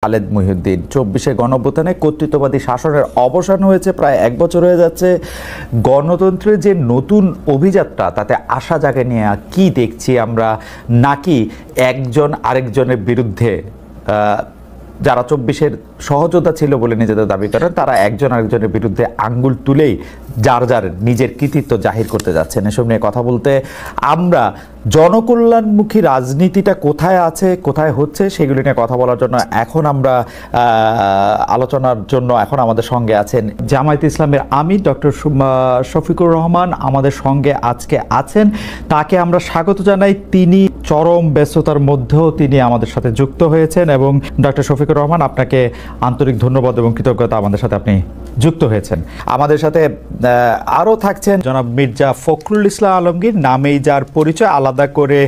খালেদ মহিউদ্দিন ২৪শে গণঅভ্যুত্থানে কর্তৃত্ববাদী শাসনের অবসান হয়েছে, প্রায় ১ বছর হয়ে যাচ্ছে। গণতন্ত্রের যে নতুন অভিযাত্রা, তাতে আশা জাগে নিয়ে কি দেখছি আমরা, নাকি একজন আরেকজনের বিরুদ্ধে, যারা ২৪-এর সহযোদ্ধা ছিল বলে নিজেদের দাবি করেন, তারা একজন আরেকজনের বিরুদ্ধে আঙ্গুল তুলেই যার যার নিজের কৃতিত্ব জাহির করতে যাচ্ছেন? এসব নিয়ে কথা বলতে আমরা জনকল্যাণমুখী রাজনীতিটা কোথায় আছে, কোথায় হচ্ছে, সেগুলি নিয়ে কথা বলার জন্য এখন আমরা আলোচনার জন্য এখন আমাদের সঙ্গে আছেন জামায়াতে ইসলামের আমির ডক্টর শফিকুর রহমান। আমাদের সঙ্গে আজকে আছেন, তাকে আমরা স্বাগত জানাই। তিনি চরম ব্যস্ততার মধ্যেও তিনি আমাদের সাথে যুক্ত হয়েছেন। এবং ডক্টর শফিকুর রহমান, আপনাকে আন্তরিক ধন্যবাদ এবং কৃতজ্ঞতা, আমাদের সাথে আপনি যুক্ত হয়েছেন। আমাদের সাথে আরও থাকছেন জনাব মির্জা ফখরুল ইসলাম আলমগীর, নামেই যার পরিচয়, আলাদা করে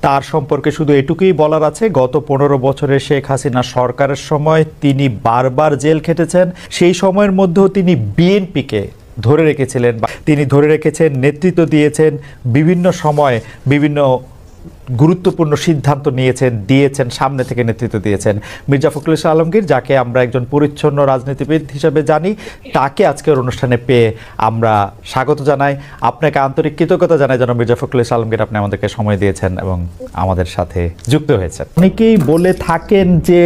তার সম্পর্কে শুধু এটুকুই বলার আছে, গত ১৫ বছরের শেখ হাসিনা সরকারের সময় তিনি বারবার জেল খেটেছেন। সেই সময়ের মধ্যেও তিনি বিএনপিকে ধরে রেখেছিলেন, তিনি ধরে রেখেছেন, নেতৃত্ব দিয়েছেন, বিভিন্ন সময় বিভিন্ন গুরুত্বপূর্ণ সিদ্ধান্ত দিয়েছেন, সামনে থেকে নেতৃত্ব দিয়েছেন। মির্জা ফখরুল ইসলাম আলমগীর, যাকে আমরা একজন পরিচ্ছন্ন রাজনীতিবিদ হিসেবে জানি, তাকে আজকের অনুষ্ঠানে পেয়ে আমরা স্বাগত জানাই। আপনাকে আন্তরিক কৃতজ্ঞতা জানাই যেন মির্জা ফখরুল ইসলাম আলমগীর, আপনি আমাদেরকে সময় দিয়েছেন এবং আমাদের সাথে যুক্ত হয়েছেন। অনেকেই বলে থাকেন যে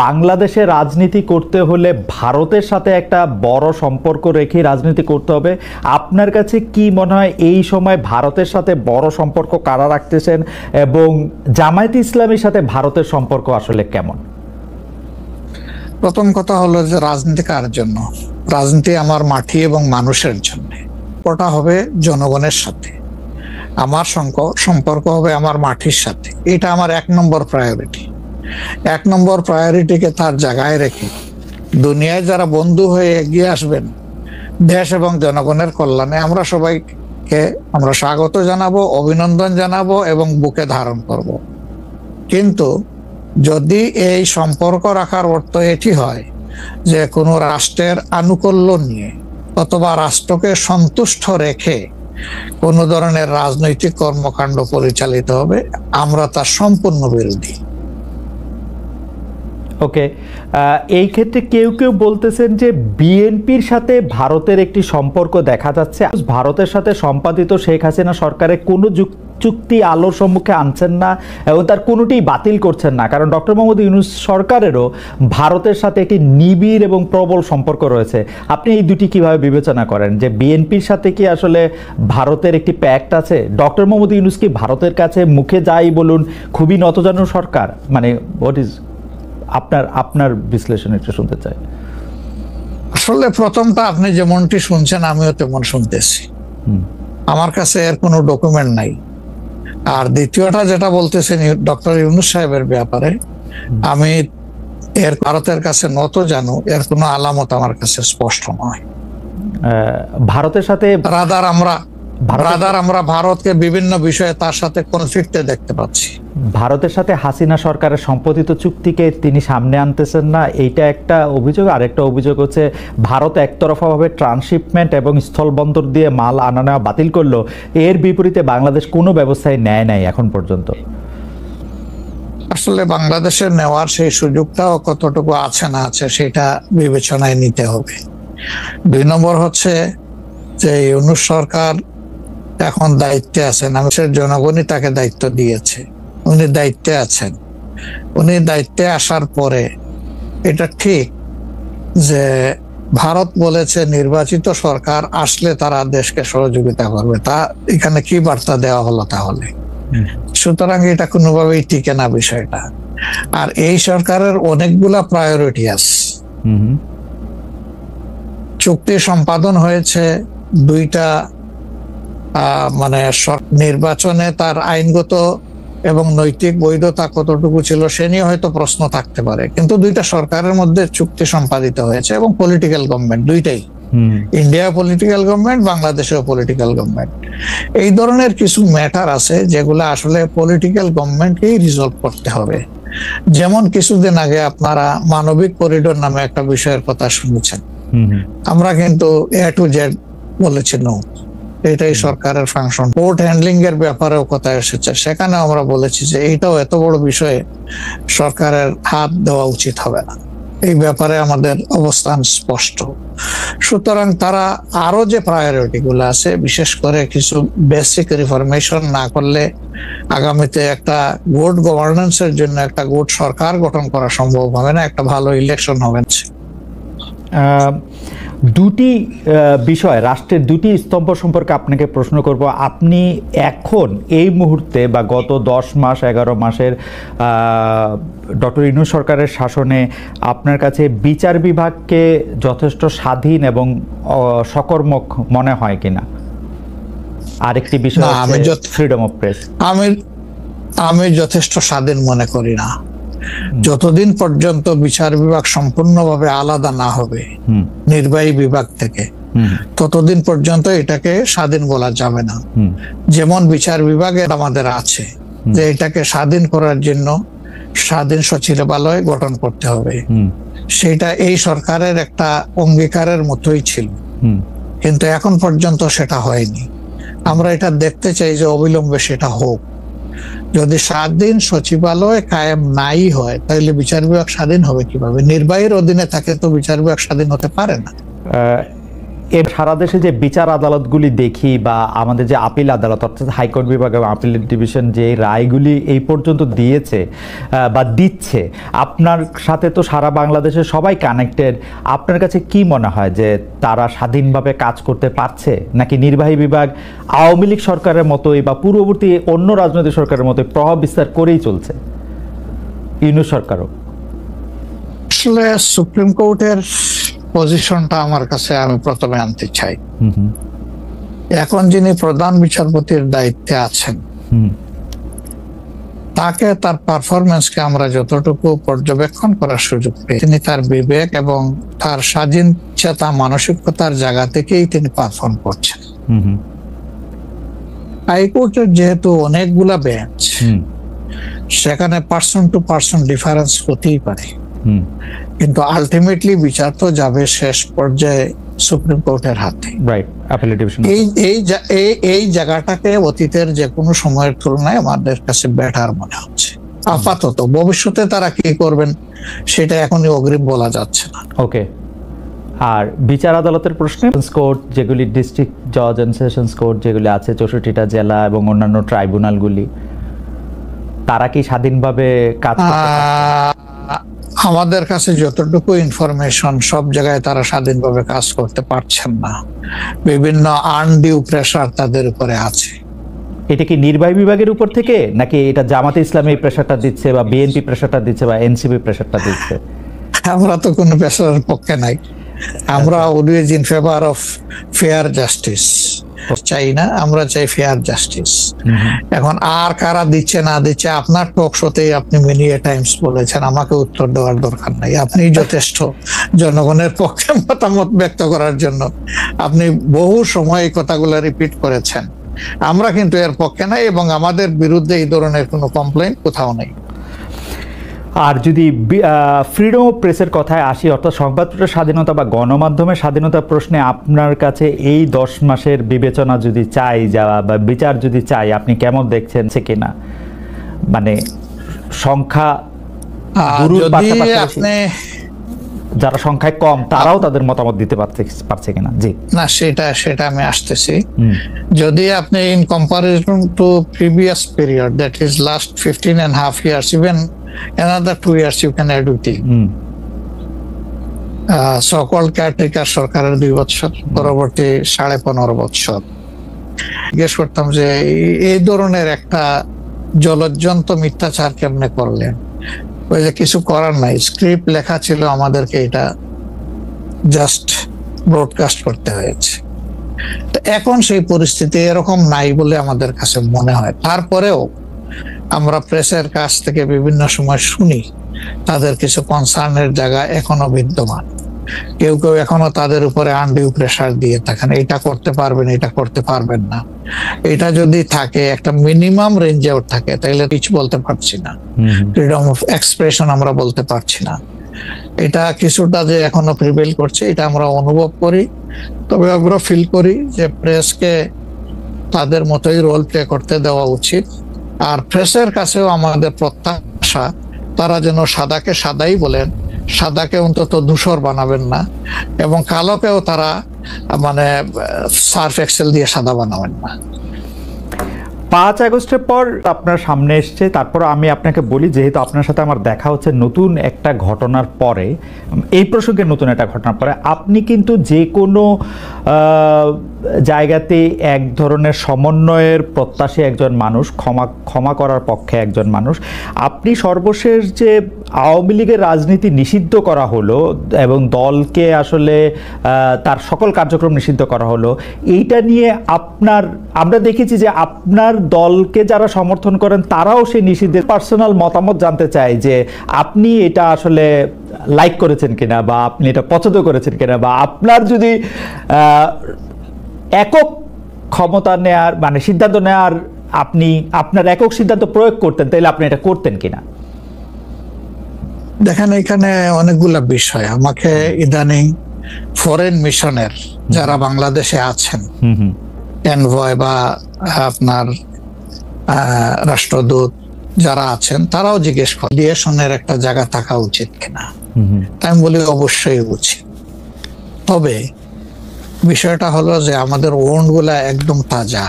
বাংলাদেশে রাজনীতি করতে হলে ভারতের সাথে একটা বড় সম্পর্ক রেখে রাজনীতি করতে হবে। আপনার কাছে কি মনে হয়, এই সময় ভারতের সাথে বড় সম্পর্ক কারা রাখতে, এবং জামায়াতে ইসলামের সাথে ভারতের সম্পর্ক আসলে কেমন? প্রথম কথা হলো যে রাজনীতি কার জন্য? রাজনীতি আমার মাটি এবং মানুষের জন্য। ওটা হবে জনগণের সাথে। আমার সম্পর্ক হবে আমার মাটির সাথে। এটা আমার ১ নম্বর প্রায়োরিটি। ১ নম্বর প্রায়োরিটিকে তার জায়গায় রেখে দুনিয়ায় যারা বন্ধু হয়ে এগিয়ে আসবেন দেশ এবং জনগণের কল্যাণে, আমরা সবাইকে আমরা স্বাগত জানাবো, অভিনন্দন জানাবো এবং বুকে ধারণ করব। কিন্তু যদি এই সম্পর্ক রাখার অর্থ এটি হয় যে কোনো রাষ্ট্রের আনুকূল্য নিয়ে অথবা রাষ্ট্রকে সন্তুষ্ট রেখে কোনো ধরনের রাজনৈতিক কর্মকাণ্ড পরিচালিত হবে, আমরা তার সম্পূর্ণ বিরোধী। ওকে, এই ক্ষেত্রে কেউ কেউ বলতেছেন যে বিএনপির সাথে ভারতের একটি সম্পর্ক দেখা যাচ্ছে। ভারতের সাথে সম্পাদিত শেখ হাসিনা সরকারের কোনো চুক্তি আলোর সম্মুখে আনছেন না এবং তার কোনোটি বাতিল করছেন না, কারণ ডক্টর মোহাম্মদ ইউনূস সরকারেরও ভারতের সাথে একটি নিবিড় এবং প্রবল সম্পর্ক রয়েছে। আপনি এই দুটি কিভাবে বিবেচনা করেন, যে বিএনপির সাথে কি আসলে ভারতের একটি প্যাক্ট আছে? ডক্টর মোহাম্মদ ইউনূস কি ভারতের কাছে মুখে যাই বলুন খুবই নতজানু সরকার? মানে হোয়াট ইজ আপনার বিশ্লেষণ একটু শুনতে চাই। আসলে প্রথমটা আপনি যেমনটি শুনছেন আমিও তেমন শুনতেছি, আমার কাছে এর কোনো ডকুমেন্ট নাই। আর দ্বিতীয়টা যেটা বলতেছেন ডক্টর ইউনূস সাহেবের ব্যাপারে, আমি এর ভারতের কাছে নত জানু, এর কোনো আলামত আমার কাছে স্পষ্ট নয়। ভারতের সাথে রাদার আমরা ভারতকে বিভিন্ন বিষয়ে তার সাথে কনফ্লিক্টে দেখতে পাচ্ছি। ভারতের সাথে হাসিনা সরকারের সম্পাদিত চুক্তিকে তিনি সামনে আনতেছেন না, এইটা একটা অভিযোগ। আরেকটা অভিযোগ হচ্ছে ভারত একতরফাভাবে ট্রান্সশিপমেন্ট এবং স্থলবন্দর দিয়ে মাল আনা নেওয়া বাতিল করলো, এর বিপরীতে বাংলাদেশ কোনো ব্যবস্থায় নেয় নাই এখন পর্যন্ত। আসলে বাংলাদেশের নেওয়ার সেই সুযোগটাও কতটুকু আছে না আছে সেটা বিবেচনায় নিতে হবে। ২ নম্বর হচ্ছে যে ইউনূস সরকার এখন দায়িত্বে আছেন, আমাদের জনগণই তাকে দায়িত্ব দিয়েছে, উনি দায়িত্বে আছেন। উনি দায়িত্বে আসার পরে এটা ঠিক যে ভারত বলেছে নির্বাচিত সরকার আসলে তারা দেশকে সহযোগিতা করবে, তা এখানে কি বার্তা দেওয়া হলো তাহলে? সুতরাং এটা কোনোভাবেই টিকে না বিষয়টা। আর এই সরকারের অনেকগুলা প্রায়োরিটি আছে। চুক্তি সম্পাদন হয়েছে ২টা, মানে নির্বাচনে তার আইনগত এবং নৈতিক বৈধতা কতটুকু ছিল সে নিয়ে হয়তো প্রশ্ন থাকতে পারে, কিন্তু ২টা সরকারের মধ্যে চুক্তি সম্পাদিত হয়েছে এবং পলিটিক্যাল গভর্নমেন্ট দুইটাই, ইন্ডিয়া পলিটিক্যাল গভর্নমেন্ট, বাংলাদেশেও পলিটিক্যাল গভর্নমেন্ট। এই ধরনের কিছু ম্যাটার আছে যেগুলো আসলে পলিটিক্যাল গভর্নমেন্টকেই রিজলভ করতে হবে। যেমন কিছুদিন আগে আপনারা মানবিক করিডোর নামে একটা বিষয়ের কথা শুনেছেন, আমরা কিন্তু A to Z বলেছি নো। এটাই সরকারের ফাংশন। কোর্ট হ্যান্ডলিং এর ব্যাপারেও কথা এসেছে, সেখানে আমরা বলেছি যে এইটাও এত বড় বিষয়ে সরকারের হাত দেওয়া উচিত হবে না, এই ব্যাপারে আমাদের অবস্থান স্পষ্ট। সুতরাং তারা আরো যে প্রায়োরিটি গুলো আছে, বিশেষ করে কিছু বেসিক রিফরমেশন না করলে আগামীতে একটা গুড গভর্নেন্স এর জন্য একটা গুড সরকার গঠন করা সম্ভব হবে না, একটা ভালো ইলেকশন হবে না। দুটি বিষয়, রাষ্ট্রের দুটি স্তম্ভ সম্পর্কে আপনাকে প্রশ্ন করব। আপনি এখন এই মুহূর্তে বা গত 10 মাস 11 মাসের ডক্টর ইউনূস সরকারের শাসনে আপনার কাছে বিচার বিভাগকে যথেষ্ট স্বাধীন এবং সকর্মক মনে হয় কিনা? আরেকটি বিষয় ফ্রিডম অফ প্রেস। আমি যথেষ্ট স্বাধীন মনে করি না। যতদিন পর্যন্ত বিচার বিভাগ সম্পূর্ণভাবে আলাদা না হবে নির্বাহী বিভাগ থেকে, ততদিন পর্যন্ত এটাকে স্বাধীন বলা যাবে না। যেমন বিচার বিভাগে আমাদের আছে যে এটাকে স্বাধীন করার জন্য স্বাধীন সচিবালয় গঠন করতে হবে, সেটা এই সরকারের একটা অঙ্গীকারের মতোই ছিল, কিন্তু এখন পর্যন্ত সেটা হয়নি। আমরা এটা দেখতে চাই যে অবিলম্বে সেটা হোক। যদি স্বাধীন সচিবালয় কায়েম নাই হয়, তাহলে বিচার বিভাগ স্বাধীন হবে কিভাবে? নির্বাহীর অধীনে থাকে তো বিচার বিভাগ স্বাধীন হতে পারে না। সারা দেশে যে বিচার আদালতগুলি দেখি বা আমাদের যে আপিল আদালত অর্থাৎ হাইকোর্ট বিভাগ এবং আপিল ডিভিশন যে রায়গুলি এই পর্যন্ত দিয়েছে বা দিচ্ছে, আপনার সাথে তো সারা বাংলাদেশের সবাই কানেক্টেড। আপনার কাছে কি মনে হয় যে তারা স্বাধীনভাবে কাজ করতে পারছে, নাকি নির্বাহী বিভাগ আওয়ামী লীগ সরকারের মতোই বা পূর্ববর্তী অন্য রাজনৈতিক সরকারের মতোই প্রভাব বিস্তার করেই চলছে? ইউনূস সরকারও আসলে সুপ্রিম কোর্টের পজিশনটা আমার কাছে আমি প্রথমে আনতে চাই। এখন যিনি প্রধান বিচারপতির দায়িত্বে আছেন, তাকে তার পারফরমেন্সকে আমরা যতটুকু পর্যবেক্ষণ করার সুযোগ পেয়ে, তিনি তার বিবেক এবং তার স্বাধীন চেতা মানসিকতার জায়গা থেকেই তিনি পারফর্ম করছেন। হাইকোর্টের যেহেতু অনেকগুলা বেঞ্চ, সেখানে পার্সন টু পার্সন ডিফারেন্স হতেই পারে, কিন্তু আলটিমেটলি বিচার তো যাবে শেষ পর্যায়ে সুপ্রিম কোর্টের হাতে। এই জায়গাটাকে অতীতের যে কোনো সময়ের তুলনায় আমাদের কাছে বেটার মনে হচ্ছে আপাতত। ভবিষ্যতে তারা কি করবেন সেটা এখনই অগ্রিম বলা যাচ্ছে না। ওকে। আর বিচার আদালতের প্রশ্নে কোর্ট যেগুলি ডিস্ট্রিক্ট জজ এন্ড সেশনস কোর্ট যেগুলি আছে 64টা জেলা এবং অন্যান্য ট্রাইব্যুনালগুলি, তারা কি স্বাধীনভাবে কাজ করতে পারছে? আমাদের কাছে যতটুকু ইনফরমেশন, সব জায়গায় তারা স্বাধীনভাবে কাজ করতে পারছেন না, বিভিন্ন আনডিউ প্রেসার তাদের উপরে আছে। এটা কি নির্বাহী বিভাগের উপর থেকে, নাকি এটা জামাতে ইসলামী প্রেসারটা দিচ্ছে বা বিএনপি প্রেসারটা দিচ্ছে বা এনসিপি প্রেসারটা দিচ্ছে? আমরা তো কোনো প্রেসারের পক্ষে নাই। আমরা always in favour of fair justice চাই না, আমরা চাই ফেয়ার জাস্টিস। এখন আর কারা দিচ্ছে না দিচ্ছে, আপনার টক শোতেই আপনি মেনি টাইমস বলেছেন, আমাকে উত্তর দেওয়ার দরকার নাই। আপনি যথেষ্ট জনগণের পক্ষে মতামত ব্যক্ত করার জন্য আপনি বহু সময় এই কথাগুলো রিপিট করেছেন। আমরা কিন্তু এর পক্ষে নাই এবং আমাদের বিরুদ্ধে এই ধরনের কোনো কমপ্লেইন কোথাও নেই। আর যদি ফ্রিডম অফ প্রেসের কথায় আসি, অর্থাৎ সংবাদপত্রের স্বাধীনতা বা গণমাধ্যমের স্বাধীনতা প্রশ্নে আপনার কাছে এই 10 মাসের বিবেচনা যদি চাই বা বিচার যদি চাই, আপনি কেমন দেখছেন সে কিনা? মানে সংখ্যা যারা সংখ্যায় কম তারাও তাদের মতামত দিতে পারছে কিনা? জি না, সেটা আমি আসতেছি। যদি আপনি in comparison two previous period, that is last 15.5 years, even another 2 years you can add with it. So-called caretaker সরকারের 2 বছর, পরবর্তী 15.5 বছর। জিজ্ঞেস করতাম যে এই ধরনের একটা জলজ্জন্ত মিথ্যাচার কেমনে করলেন? ওই যে কিছু করার নাই, স্ক্রিপ্ট লেখা ছিল, আমাদেরকে এটা জাস্ট ব্রডকাস্ট করতে হয়েছে। এখন সেই পরিস্থিতি এরকম নাই বলে আমাদের কাছে মনে হয়। তারপরেও আমরা প্রেসের কাছ থেকে বিভিন্ন সময় শুনি তাদের কিছু কনসার্নের জায়গা এখনো বিদ্যমান। কেউ কেউ এখনো তাদের উপরে আনডিউ প্রেসার দিয়ে থাকেন, এটা করতে পারবেন, এটা করতে পারবেন না। এটা যদি থাকে, একটা মিনিমাম রেঞ্জে থাকে, তাহলে কিছু বলতে পারছি না, ফ্রিডম অফ এক্সপ্রেশন আমরা বলতে পারছি না। এটা কিছুটা যে এখনো প্রিভেল করছে, এটা আমরা অনুভব করি। তবে আমরা ফিল করি যে প্রেসকে তাদের মতোই রোল প্লে করতে দেওয়া উচিত। আর প্রেসের কাছেও আমাদের প্রত্যাশা তারা যেন সাদাকে সাদাই বলেন, সাদাকে অন্তত ধূসর বানাবেন না, এবং কালোকেও তারা মানে সার্ফ এক্সেল দিয়ে সাদা বানাবেন না। 5 আগস্টের পর আপনার সামনে এসছে, তারপর আমি আপনাকে বলি, যেহেতু আপনার সাথে আমার দেখা হচ্ছে নতুন একটা ঘটনার পরে, এই প্রসঙ্গে নতুন একটা ঘটনার পরে, আপনি কিন্তু যে কোনো জায়গাতে এক ধরনের সমন্বয়ের প্রত্যাশী একজন মানুষ, ক্ষমা করার পক্ষে একজন মানুষ। আপনি সর্বশেষ যে আওয়ামী লীগের রাজনীতি নিষিদ্ধ করা হলো এবং দলকে আসলে তার সকল কার্যক্রম নিষিদ্ধ করা হলো, এইটা নিয়ে আমরা দেখেছি যে আপনার দলকে যারা সমর্থন করেন তারাও সেই নিষিদ্ধের পার্সোনাল মতামত জানতে চায় যে আপনি এটা আসলে লাইক করেছেন কিনা, বা আপনি এটা পছন্দ করেছেন কিনা, বা আপনার যদি একক ক্ষমতা নেয়ার মানে সিদ্ধান্ত নেয়ার আপনি আপনার একক সিদ্ধান্ত প্রয়োগ করতেন, তাহলে আপনি এটা করতেন কিনা। দেখেন, এখানে অনেকগুলা বিষয় আমাকে ইদানিং ফরেন মিশনের যারা বাংলাদেশে আছেন, এনভয় বা আপনার রাষ্ট্রদূত যারা আছেন, তারাও জিজ্ঞেস করে লিয়েশনের একটা জায়গা থাকা উচিত কিনা। তাই আমি বলি অবশ্যই উচিত। তবে বিষয়টা হলো যে আমাদের ওন্ড গুলা একদম তাজা,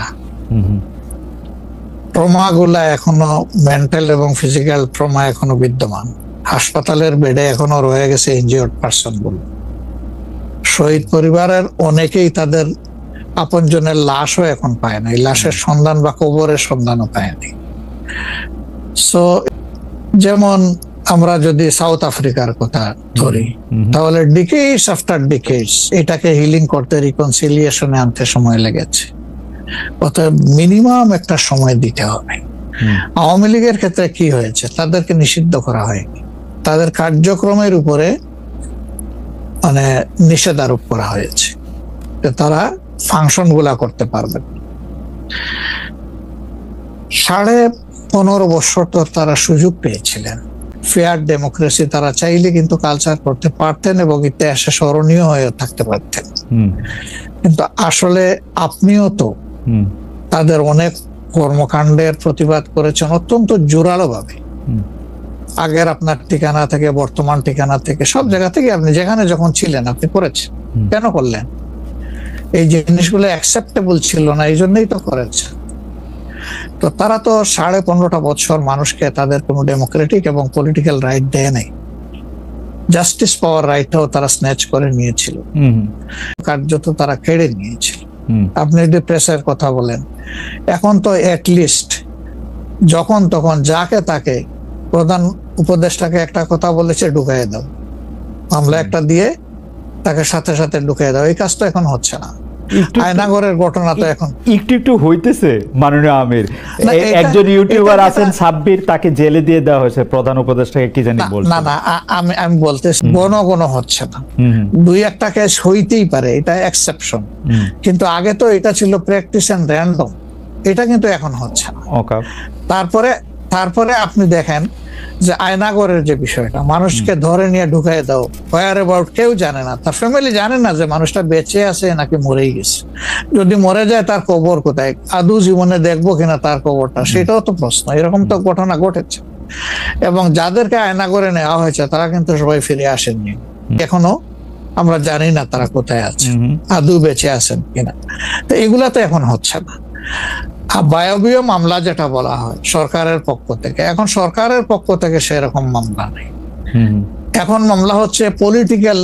ট্রমা গুলা এখনো মেন্টাল এবং ফিজিক্যাল ট্রমা এখনো বিদ্যমান। হাসপাতালের বেডে এখনো রয়ে গেছে ইনজিওর্ড পার্সন গুলো। শহীদ পরিবারের অনেকেই তাদের আপনজনের লাশও এখন পায় না, এই লাশের সন্ধান বা কবরের সন্ধানও পায়নি। সো যেমন আমরা যদি সাউথ আফ্রিকার কথা ধরি, তাহলে ডিকেডস আফটার ডিকেডস এটাকে হিলিং করতে, রিকনসিলিয়েশনে আনতে সময় লেগেছে। অতএব মিনিমাম একটা সময় দিতে হবে। আওয়ামী লীগের ক্ষেত্রে কি হয়েছে, তাদেরকে নিষিদ্ধ করা হয়নি, তাদের কার্যক্রমের উপরে মানে নিষেধ আরোপ করা হয়েছে, তারা ফাংশন গুলা করতে পারবেন। 15.5 বছর তো তারা সুযোগ পেয়েছিলেন, ফেয়ার ডেমোক্রেসি, তারা চাইলে কিন্তু কালচার করতে পারতেন এবং ইতিহাসে স্মরণীয় হয়ে থাকতে পারতেন। কিন্তু আসলে আপনিও তো তাদের অনেক কর্মকাণ্ডের প্রতিবাদ করেছেন অত্যন্ত জোরালো ভাবে। আগের আপনার ঠিকানা থেকে, বর্তমান ঠিকানা থেকে, সব জায়গা থেকে আপনি যেখানে যখন ছিলেন আপনি করেছেন। কেন করলেন? এই জিনিসগুলো অ্যাকসেপ্টেবল ছিল না, এই জন্যই তো করেছেন। তো তারা তো 15.5 বছর মানুষকে তাদের কোনো ডেমোক্রেটিক এবং পলিটিক্যাল রাইট দেয় নাই। জাস্টিস পাওয়ার রাইটটাও তারা স্ন্যাচ করে নিয়েছিল, কার্যত তারা কেড়ে নিয়েছিল। আপনি যদি প্রেসের কথা বলেন, এখন তো অ্যাটলিস্ট যখন তখন যাকে তাকে, প্রধান উপদেষ্টাকে একটা কথা বলেছে ঢুকাই দাও, মামলা একটা দিয়ে তাকে সাথে সাথে ঢুকাই দাও, এই কাজ তো এখন হচ্ছে না। আয়নাগরের ঘটনা তো এখন একটু হইতেছে। মাননীয় আমির, একজন ইউটিউবার আছেন সাব্বির, তাকে জেলে দিয়ে দেওয়া হয়েছে প্রধান উপদেষ্টাকে, কি জানি বলছে। না আমি বলতেছি ঘন হচ্ছে না, 2-1টা কেস হইতেই পারে, এটা এক্সেপশন। কিন্তু আগে তো এটা ছিল প্র্যাকটিস এন্ড র্যান্ডম, এটা কিন্তু এখন হচ্ছে না। তারপরে আপনি দেখেন যে আয়নাগরের যে বিষয়টা, মানুষকে ধরে নিয়ে ঢুকাই দাও, হোয়ার অ্যাবাউট কেউ জানে না, তার ফ্যামিলি জানে না যে মানুষটা বেঁচে আছে নাকি মরেই গেছে। যদি মরে যায় তার কবর কোথায়, আদৌ জীবনে দেখবো কিনা তার কবরটা, সেটাও তো প্রশ্ন। এরকম তো ঘটনা ঘটেছে, এবং যাদেরকে আয়নাগরে নেওয়া হয়েছে তারা কিন্তু সবাই ফিরে আসেননি। এখনো আমরা জানি না তারা কোথায় আছে, আদৌ বেঁচে আছেন কিনা। তো এগুলা তো এখন হচ্ছে না। বায়বীয় মামলা যেটা বলা হয় সরকারের পক্ষ থেকে, এখন সরকারের পক্ষ থেকে সেরকম মামলা নেই। এখন মামলা হচ্ছে পলিটিক্যাল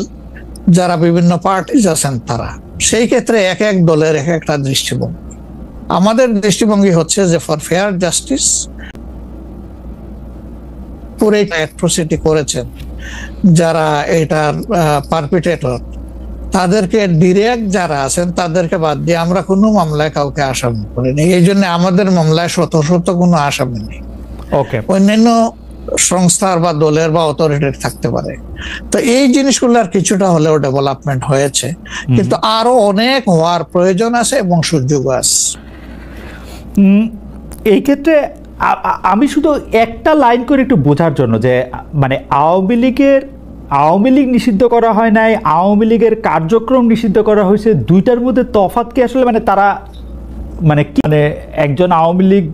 যারা বিভিন্ন পার্টিজ আছেন তারা, সেই ক্ষেত্রে এক এক দলের এক একটা দৃষ্টিভঙ্গি। আমাদের দৃষ্টিভঙ্গি হচ্ছে যে ফর ফেয়ার জাস্টিস, পুরো অ্যাট্রোসিটি করেছেন যারা এটার পারপিটেটর, তাদেরকে ডিরেক্ট যারা আছেন তাদেরকে বাদ দিয়ে আমরা কোনো মামলায় কাউকে আসামি করিনি। এই জন্য আমাদের মামলায় শত কোনো আসামি নেই। অন্যান্য সংস্থার বা দলের বা অথরিটির থাকতে পারে। তো এই জিনিসগুলোর কিছুটা হলেও ডেভেলপমেন্ট হয়েছে, কিন্তু আরো অনেক হওয়ার প্রয়োজন আছে এবং সুযোগ আছে। এই ক্ষেত্রে আমি শুধু একটা লাইন করে একটু বোঝার জন্য, যে মানে আওয়ামী লীগ নিষিদ্ধ করা হয় নাই, আওয়ামী লীগের কার্যক্রম নিষিদ্ধ করা হয়েছে, দুইটার মধ্যে তফাৎ কি আসলে? মানে তারা মানে মানে একজন আওয়ামী লীগ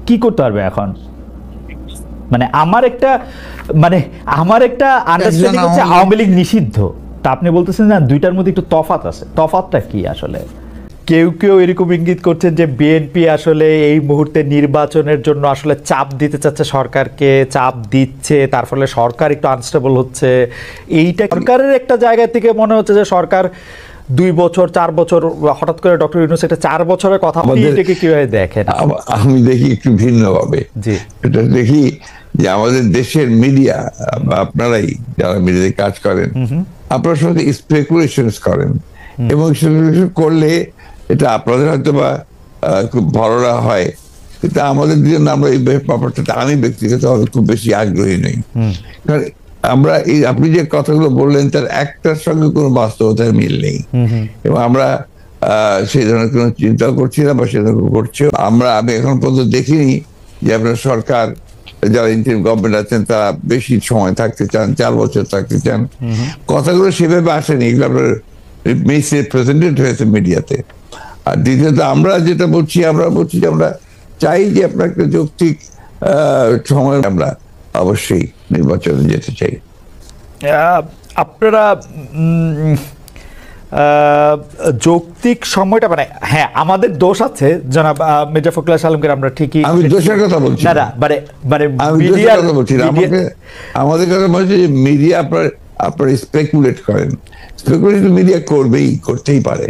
কি করতে পারবে এখন? মানে আমার একটা আন্ডারস্ট্যান্ডিং হচ্ছে আওয়ামী লীগ নিষিদ্ধ, তা আপনি বলতেছেন না দুইটার মধ্যে একটু তফাৎ আছে, তফাৎটা কি আসলে? কেউ কেউ এরকম ইঙ্গিত করছেন যে বিএনপি আসলে এই মুহূর্তে নির্বাচনের জন্য আসলে চাপ দিতে চাচ্ছে সরকারকে, চাপ দিচ্ছে, তার ফলে সরকার একটু আনস্টেবল হচ্ছে। এইটা সরকারের একটা জায়গা থেকে মনে হচ্ছে যে সরকার 2 বছর 4 বছর, হঠাৎ করে ডক্টর ইউনূস একটা 4 বছরের কথা, এটাকে কিভাবে দেখেন? আমি দেখি একটু ভিন্নভাবে। এটা দেখি যে আমাদের দেশের মিডিয়া, আপনারাই যারা মিডিয়াতে কাজ করেন, আপনারা সঙ্গে স্পেকুলেশন করেন, এবং স্পেকুলেশন করলে এটা আপনাদের হয়তো বা খুব ভররা হয়, কিন্তু আমাদের জন্য আমরা এই ব্যাপারটা, আমি ব্যক্তিগত খুব বেশি আগ্রহী নই। কারণ আমরা এই আপনি যে কথাগুলো বললেন তার একটার সঙ্গে কোনো বাস্তবতার মিল নেই, এবং আমরা সেই ধরনের কোনো চিন্তা করছি না বা সে ধরনের করছি আমি এখন পর্যন্ত দেখিনি যে আপনার সরকার, যারা ইন্টারিম গভর্নমেন্ট আছেন তারা বেশি সময় থাকতে চান, 4 বছর থাকতে চান। কথাগুলো সেভাবে আসেনি, এগুলো আপনার মিসরিপ্রেজেন্টেড হয়েছে মিডিয়াতে। আর দ্বিতীয়ত আমরা যেটা বলছি, আমরা যে আমরা চাই যে আপনার একটা যৌক্তিক সময়, আমরা অবশ্যই নির্বাচনে যেতে চাই। আপনারা যৌক্তিক সময়টা, মানে হ্যাঁ আমাদের দোষ আছে জনাব মির্জা ফখরুল আলমগীর, আমরা ঠিকই, আমি দোষের কথা বলছি না, মিডিয়ার কথা বলছি না, আমাদের কথা বলছি যে মিডিয়া আপনার স্পেকুলেট করেন, স্পেকুলেট মিডিয়া করতেই পারে,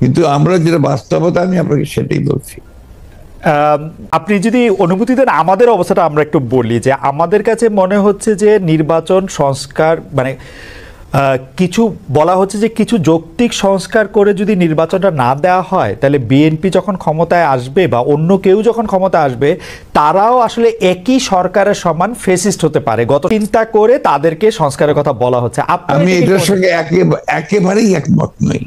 কিন্তু আমরা যেটা বাস্তবতা, আমি আপনাকে সেটাই বলছি। আপনি যদি অনুমতি দেন আমাদের অবস্থাটা আমরা একটু বলি, যে আমাদের কাছে মনে হচ্ছে যে নির্বাচন সংস্কার, মানে কিছু বলা হচ্ছে যে কিছু যৌক্তিক সংস্কার করে যদি নির্বাচনটা না দেওয়া হয়, তাহলে বিএনপি যখন ক্ষমতায় আসবে বা অন্য কেউ যখন ক্ষমতায় আসবে, তারাও আসলে একই সরকারের সমান ফেসিস্ট হতে পারে। গত চিন্তা করে তাদেরকে সংস্কারের কথা বলা হচ্ছে। আমি এটার সঙ্গে একেবারেই একমত নই।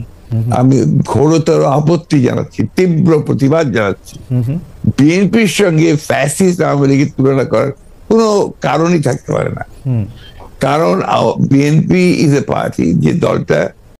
আমি ঘোরতর আপত্তি জানাচ্ছি, তীব্র প্রতিবাদ জানাচ্ছি। বিএনপির সঙ্গে ফ্যাসিস্ট আওয়ামী লীগের তুলনা করার কোনো কারণই থাকতে পারে না। কারণ বিএনপি ইজ এ পার্টি, যে দলটা